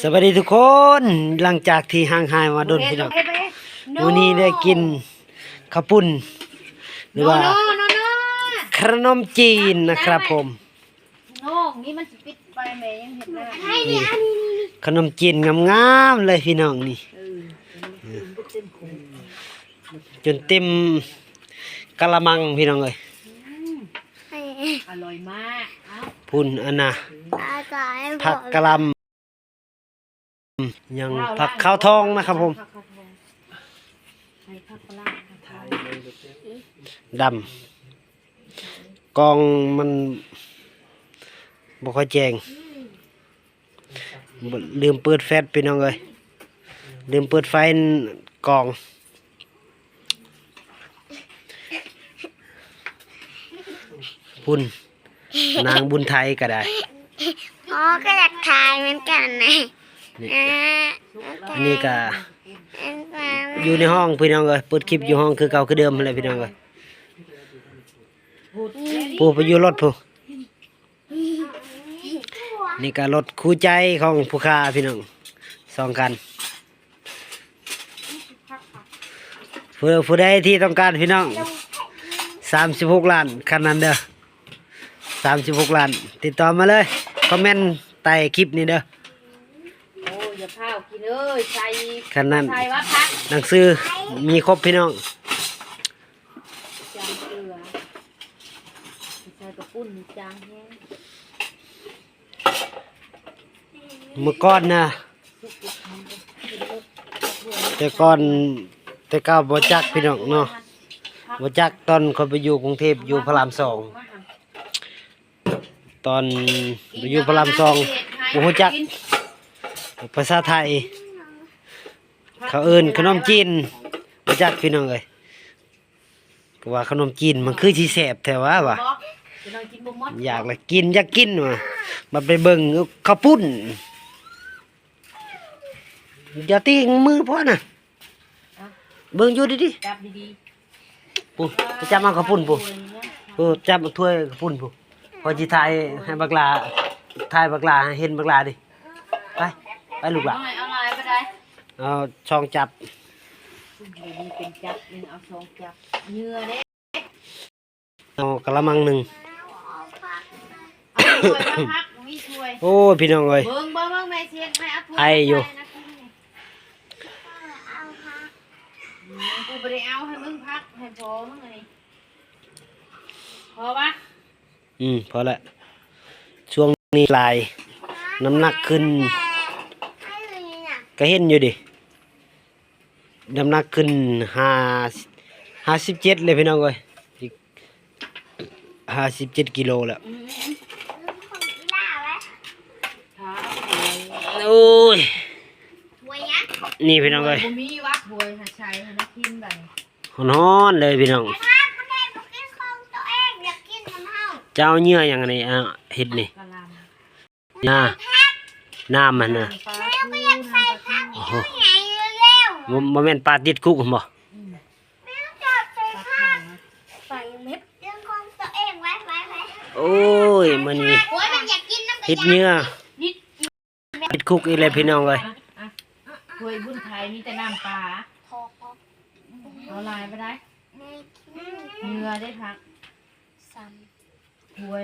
สวัสดีทุกคนหลังจากที่ห่างหายมาโดนพี่น้องวันนี้ได้กินข้าวปุ้นหรือว่าขนมจีนนะครับผมนี่มันปิดไปแม่ยังเห็นเลยนี่ขนมจีนงามๆเลยพี่น้องนี่จนเต็มกะละมังพี่น้องเลยอร่อยมากพุ่นอันน่ะผักกะหล่ำยังผักข้าวทองนะครับผมดำกองมันบ่ค่อยแจงลืมเปิดแฟลชพี่น้องเลยลืมเปิดไฟกองพุ่นนางบุญไทยก็ได้อ๋อก็อยากถ่ายเหมือนกันนะอันนี้ก็อยู่ในห้องพี่น้องเลยเปิดคลิปอยู่ห้องคือเก่าคือเดิมเลยพี่น้องเลยผู้ไปอยู่รถผู้นี่ก็รถคู่ใจของผู้ค้าพี่น้องสองคันผู้ใดที่ต้องการพี่น้อง36 ล้านคันนั้นเด้อ36 ล้านติดต่อมาเลยคอมเมนต์ใต้คลิปนี้เด้อโอ้อย่าพากินเอ้ยใส่คันนั้นใส่ว่าพักหนังสือมีครบพี่น้องจางเกลือใส่กระปุ้นจางแห้งเมื่อก่อนนะแต่ก่อนแต่ก้าวบ่จักพี่น้องเนาะบ่จักตอนเขาไปอยู่กรุงเทพอยู่พระราม2ตอนไปอยู่พระราม2บ่ฮู้จักภาษาไทยเขาเอิ้นขนมจีนบ่จักพี่น้องเอ้ยก็ว่าขนมจีนมันคือสิแซ่บแท้ว่ะอยากเลยกินอยากกินว่ะมาไปเบิ่งข้าวปุ้นอย่าตีมือพ่อน่ะเบิ่งอยู่ดิจับดีๆปุ๊จับมาข้าวปุ้นปุ๊จับมาถ้วยข้าวปุ้นปุ๊พอสิถ่ายให้บักลาถ่ายบักลาให้เห็นบักลาดิไปลูกหล่ะเอาอะไรไปได้เอาช่องจับนี่เป็นจับนี่เอาช่องจับเนื้อเด้เอากะละมังหนึ่งโอ้พี่น้องเอ้ยเบิ่งแม่เสียงแม่เอาถ้วยไออยู่กูบ่ได้เอาให้มึงพักให้พอมึงไงพอปะพอละช่วงนี้ลายน้ำหนักขึ้นก็เห็นอยู่ดิน้ำหนักขึ้น57เลยพี่น้องเอ้ย57 กิโลแล้วโอ้ยนี่พี่น้องเอ้ยมีวักบวยใช้ให้นักกินแบบฮ้อนๆเลยพี่น้องเจ้าเนื้ออย่างนี้เห็ดนี่น้ำมันนะโอ้โหโมเมนต์ปลาติดคุกบ่โอ้ยมันนี่เห็ดเนื้อติดคุกอีเลยพี่น้องเลยถ้วยบุญไทยมีแต่น้ำปลาเอาลายไปได้เนื้อได้พักถ้วย